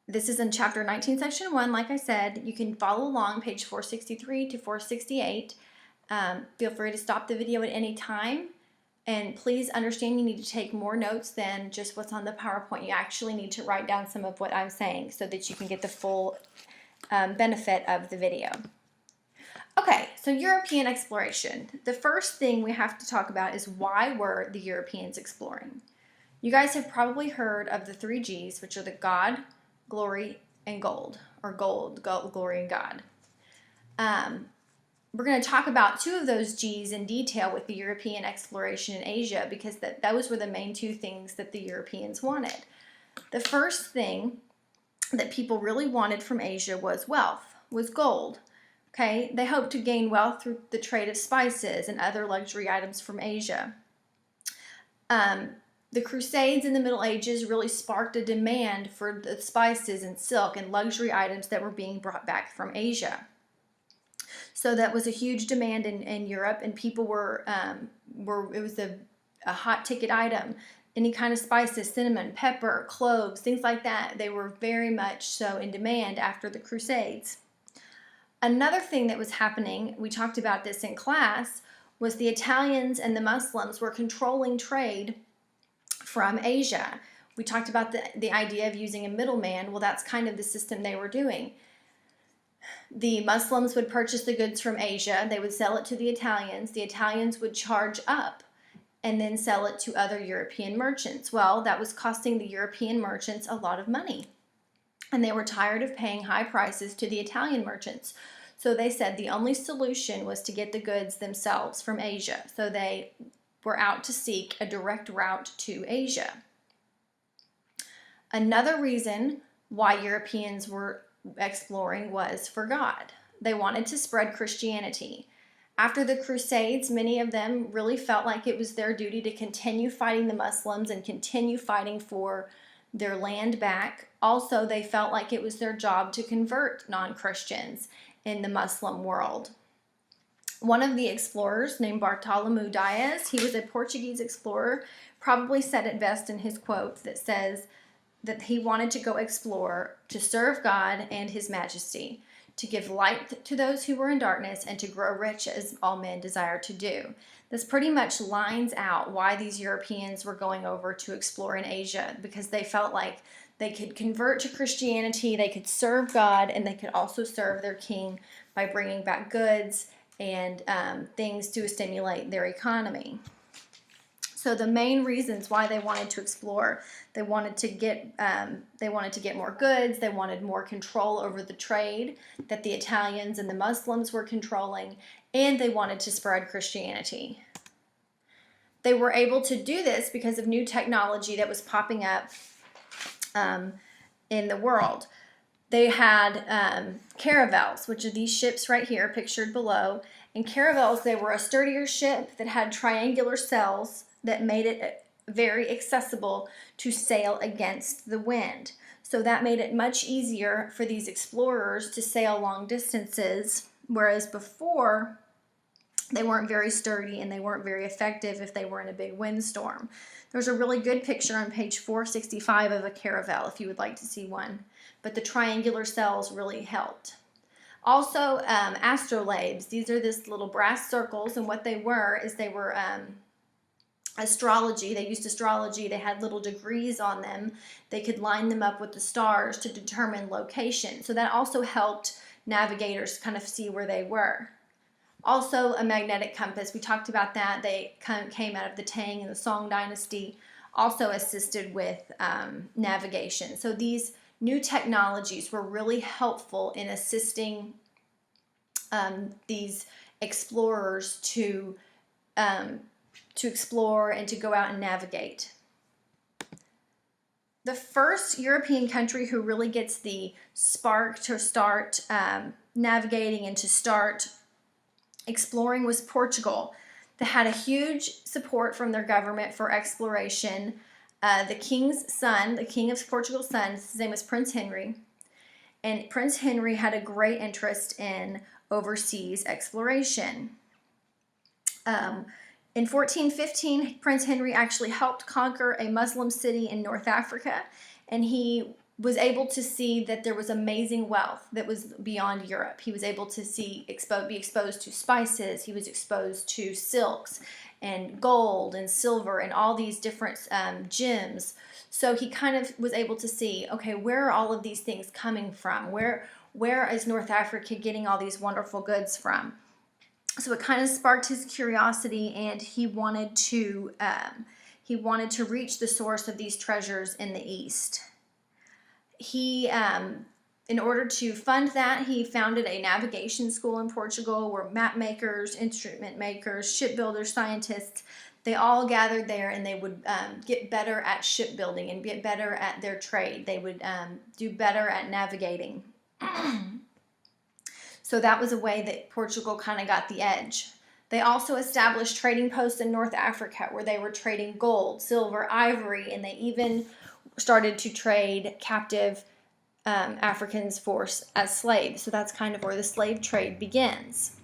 This is in chapter 19, section 1. Like I said, you can follow along, page 463 to 468. Feel free to stop the video at any time. And please understand you need to take more notes than just what's on the PowerPoint. You actually need to write down some of what I'm saying so that you can get the full benefit of the video. Okay, so European exploration. The first thing we have to talk about is why were the Europeans exploring? You guys have probably heard of the 3 G's, which are the God, glory, and gold, or gold, glory, and God. We're going to talk about 2 of those G's in detail with the European exploration in Asia because those were the main 2 things that the Europeans wanted. The first thing that people really wanted from Asia was wealth, was gold. Okay, they hoped to gain wealth through the trade of spices and other luxury items from Asia. The Crusades in the Middle Ages really sparked a demand for the spices and silk and luxury items that were being brought back from Asia. So that was a huge demand in Europe, and people it was a hot ticket item. Any kind of spices, cinnamon, pepper, cloves, things like that, they were very much so in demand after the Crusades. Another thing that was happening, we talked about this in class, was the Italians and the Muslims were controlling trade from Asia. We talked about the idea of using a middleman. Well, that's kind of the system they were doing. The Muslims would purchase the goods from Asia. They would sell it to the Italians. The Italians would charge up and then sell it to other European merchants. Well, that was costing the European merchants a lot of money. And they were tired of paying high prices to the Italian merchants. So they said the only solution was to get the goods themselves from Asia. So they were out to seek a direct route to Asia. Another reason why Europeans were exploring was for God. They wanted to spread Christianity. After the Crusades, many of them really felt like it was their duty to continue fighting the Muslims and continue fighting for their land back. Also, they felt like it was their job to convert non-Christians in the Muslim world. One of the explorers named Bartolomeu Dias, he was a Portuguese explorer, probably said it best in his quote that says that he wanted to go explore to serve God and His Majesty, to give light to those who were in darkness, and to grow rich as all men desire to do. This pretty much lines out why these Europeans were going over to explore in Asia, because they felt like they could convert to Christianity, they could serve God, and they could also serve their king by bringing back goods and things to stimulate their economy. So the main reasons why they wanted to explore, they wanted to get more goods, they wanted more control over the trade that the Italians and the Muslims were controlling, and they wanted to spread Christianity. They were able to do this because of new technology that was popping up in the world. They had caravels, which are these ships right here pictured below. And caravels, they were a sturdier ship that had triangular sails that made it very accessible to sail against the wind. So that made it much easier for these explorers to sail long distances, whereas before they weren't very sturdy and they weren't very effective if they were in a big windstorm. There's a really good picture on page 465 of a caravel if you would like to see one, but the triangular sails really helped. Also, astrolabes, these are this little brass circles, and what they were is they were astrology. They used astrology. They had little degrees on them. They could line them up with the stars to determine location. So that also helped navigators kind of see where they were. Also, a magnetic compass. We talked about that. They came out of the Tang and the Song dynasty. Also assisted with navigation. So these new technologies were really helpful in assisting these explorers to explore and to go out and navigate. The first European country who really gets the spark to start navigating and to start exploring was Portugal. They had a huge support from their government for exploration. The king's son, the king of Portugal's son, his name was Prince Henry, and Prince Henry had a great interest in overseas exploration. In 1415, Prince Henry actually helped conquer a Muslim city in North Africa, and he was able to see that there was amazing wealth that was beyond Europe. He was able to be exposed to spices. He was exposed to silks and gold and silver and all these different gems. So he kind of was able to see, okay, where are all of these things coming from? Where is North Africa getting all these wonderful goods from? So it kind of sparked his curiosity, and he wanted to reach the source of these treasures in the East. He, in order to fund that, he founded a navigation school in Portugal where map makers, instrument makers, shipbuilders, scientists, they all gathered there, and they would get better at shipbuilding and get better at their trade. They would do better at navigating. So that was a way that Portugal kind of got the edge. They also established trading posts in North Africa where they were trading gold, silver, ivory, and they even started to trade captive Africans as slaves. So that's kind of where the slave trade begins.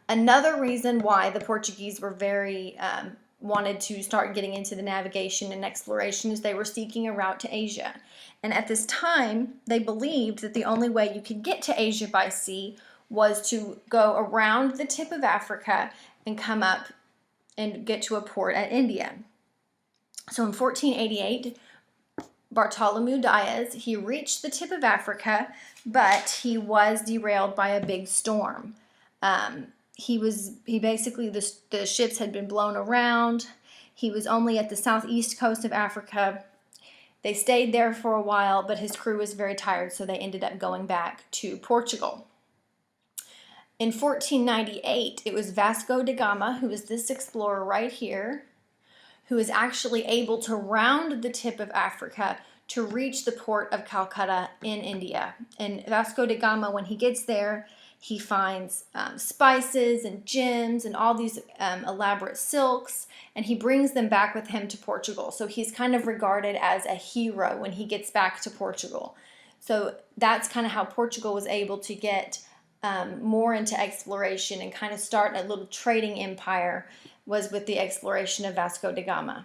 Another reason why the Portuguese were very wanted to start getting into the navigation and exploration is they were seeking a route to Asia. And at this time, they believed that the only way you could get to Asia by sea was to go around the tip of Africa and come up and get to a port at India. So in 1488, Bartolomeu Diaz, he reached the tip of Africa, but he was derailed by a big storm. The ships had been blown around. He was only at the southeast coast of Africa. They stayed there for a while, but his crew was very tired, so they ended up going back to Portugal. In 1498, it was Vasco da Gama, who was this explorer right here, who was actually able to round the tip of Africa to reach the port of Calcutta in India. And Vasco da Gama, when he gets there, he finds spices and gems and all these elaborate silks, and he brings them back with him to Portugal. So he's kind of regarded as a hero when he gets back to Portugal. So that's kind of how Portugal was able to get more into exploration and kind of start a little trading empire, was with the exploration of Vasco da Gama.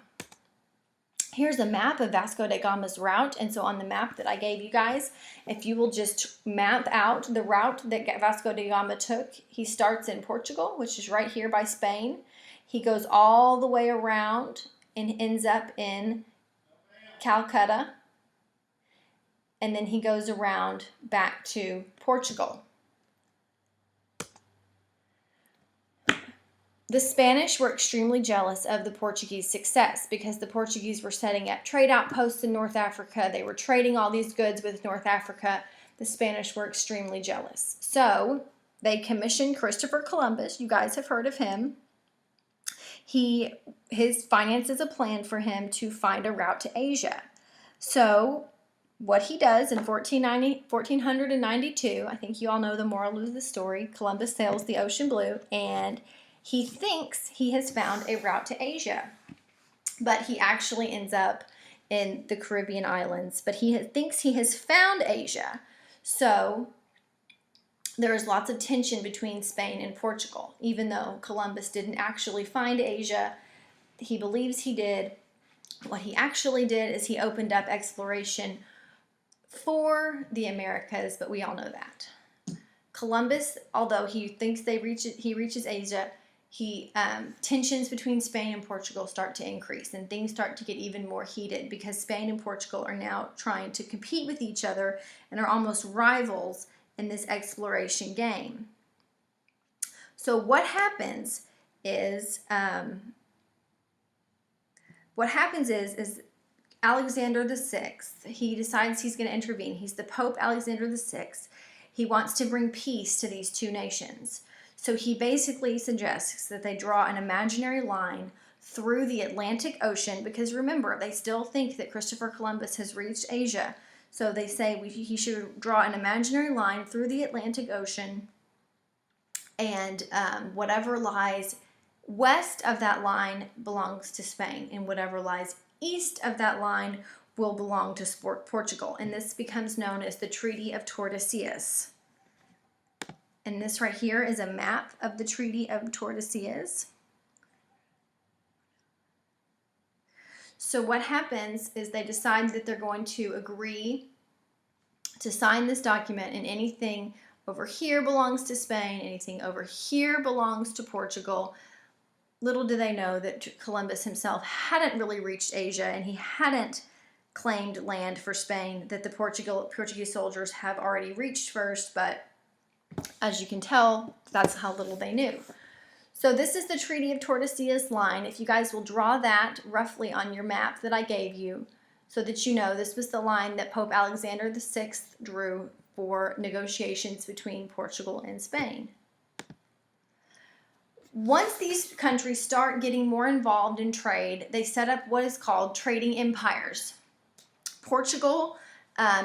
Here's a map of Vasco da Gama's route, and so on the map that I gave you guys, if you will just map out the route that Vasco da Gama took, he starts in Portugal, which is right here by Spain. He goes all the way around and ends up in Calcutta, and then he goes around back to Portugal. The Spanish were extremely jealous of the Portuguese success because the Portuguese were setting up trade outposts in North Africa. They were trading all these goods with North Africa. The Spanish were extremely jealous. So they commissioned Christopher Columbus. You guys have heard of him. His finances a plan for him to find a route to Asia. So what he does in 1492, I think you all know the moral of the story, Columbus sails the ocean blue, and he thinks he has found a route to Asia, but he actually ends up in the Caribbean islands, but he thinks he has found Asia. So there is lots of tension between Spain and Portugal. Even though Columbus didn't actually find Asia, he believes he did. What he actually did is he opened up exploration for the Americas, but we all know that. Columbus, although he thinks he reaches Asia, tensions between Spain and Portugal start to increase, and things start to get even more heated because Spain and Portugal are now trying to compete with each other and are almost rivals in this exploration game. So what happens is Alexander VI, he decides he's going to intervene. He's the Pope Alexander VI. He wants to bring peace to these two nations. So he basically suggests that they draw an imaginary line through the Atlantic Ocean, because remember, they still think that Christopher Columbus has reached Asia. So they say he should draw an imaginary line through the Atlantic Ocean, and whatever lies west of that line belongs to Spain, and whatever lies east of that line will belong to Portugal. And this becomes known as the Treaty of Tordesillas. And this right here is a map of the Treaty of Tordesillas. So what happens is they decide that they're going to agree to sign this document, and anything over here belongs to Spain, anything over here belongs to Portugal. Little do they know that Columbus himself hadn't really reached Asia, and he hadn't claimed land for Spain, that the Portuguese soldiers have already reached first, but as you can tell, that's how little they knew. So this is the Treaty of Tordesillas line. If you guys will draw that roughly on your map that I gave you, so that you know this was the line that Pope Alexander VI drew for negotiations between Portugal and Spain. Once these countries start getting more involved in trade, they set up what is called trading empires. Portugal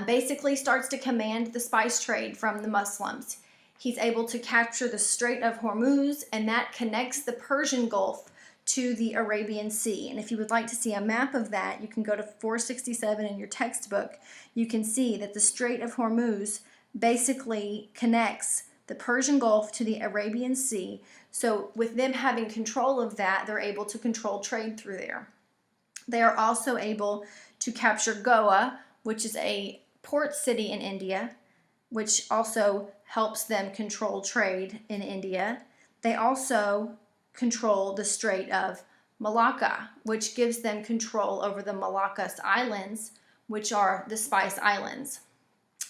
basically starts to command the spice trade from the Muslims. He's able to capture the Strait of Hormuz, and that connects the Persian Gulf to the Arabian Sea. And if you would like to see a map of that, you can go to 467 in your textbook. You can see that the Strait of Hormuz basically connects the Persian Gulf to the Arabian Sea. So with them having control of that, they're able to control trade through there. They are also able to capture Goa, which is a port city in India, which also helps them control trade in India. They also control the Strait of Malacca, which gives them control over the Malaccas Islands, which are the Spice Islands.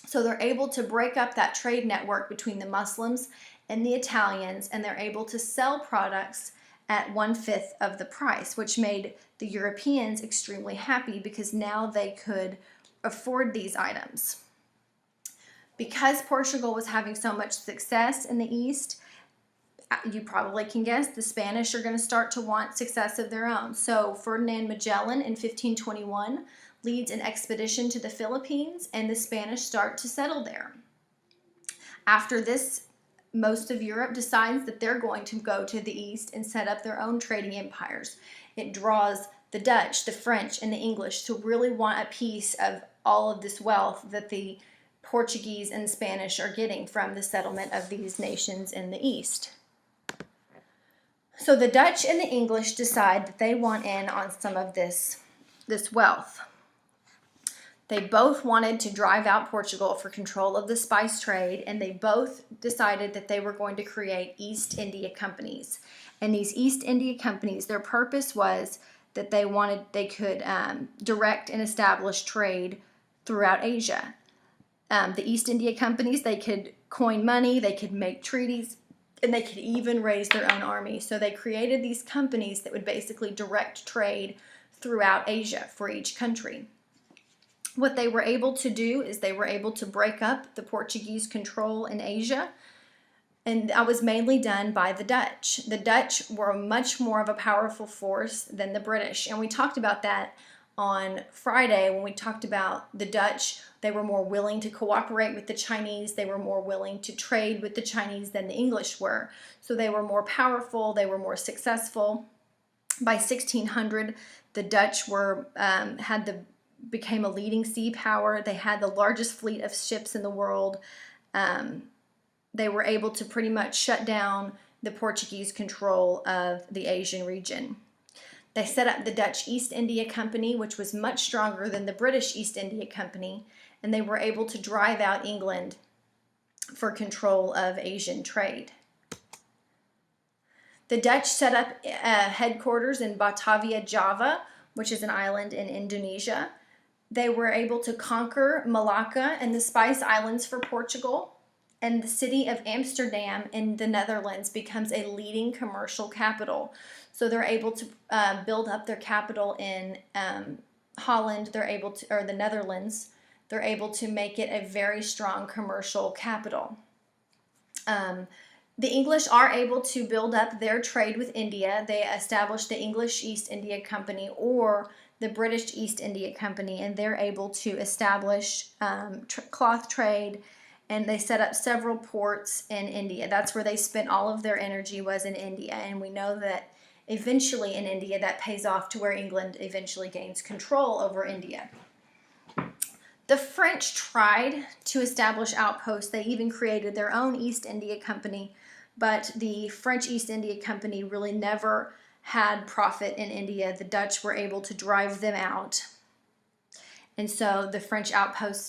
So they're able to break up that trade network between the Muslims and the Italians, and they're able to sell products at 1/5 of the price, which made the Europeans extremely happy because now they could afford these items. Because Portugal was having so much success in the East, you probably can guess the Spanish are going to start to want success of their own. So Ferdinand Magellan in 1521 leads an expedition to the Philippines, and the Spanish start to settle there. After this, most of Europe decides that they're going to go to the East and set up their own trading empires. It draws the Dutch, the French, and the English to really want a piece of all of this wealth that the Portuguese and Spanish are getting from the settlement of these nations in the East. So the Dutch and the English decide that they want in on some of this wealth. They both wanted to drive out Portugal for control of the spice trade, and they both decided that they were going to create East India companies. And these East India companies, their purpose was that they could direct and establish trade throughout Asia. The East India companies, they could coin money, they could make treaties, and they could even raise their own army. So they created these companies that would basically direct trade throughout Asia for each country. What they were able to do is they were able to break up the Portuguese control in Asia, and that was mainly done by the Dutch. The Dutch were much more of a powerful force than the British, and we talked about that on Friday when we talked about the Dutch. They were more willing to cooperate with the Chinese. They were more willing to trade with the Chinese than the English were. So they were more powerful. They were more successful. By 1600, the Dutch became a leading sea power. They had the largest fleet of ships in the world. They were able to pretty much shut down the Portuguese control of the Asian region. They set up the Dutch East India Company, which was much stronger than the British East India Company, and they were able to drive out England for control of Asian trade. The Dutch set up headquarters in Batavia, Java, which is an island in Indonesia. They were able to conquer Malacca and the Spice Islands for Portugal, and the city of Amsterdam in the Netherlands becomes a leading commercial capital. So they're able to build up their capital in Holland, or the Netherlands. They're able to make it a very strong commercial capital. The English are able to build up their trade with India. They established the English East India Company or the British East India Company, and they're able to establish cloth trade, and they set up several ports in India. That's where they spent all of their energy, was in India, and we know that eventually in India that pays off to where England eventually gains control over India. The French tried to establish outposts. They even created their own East India Company, but the French East India Company really never had profit in India, the Dutch were able to drive them out. And so the French outposts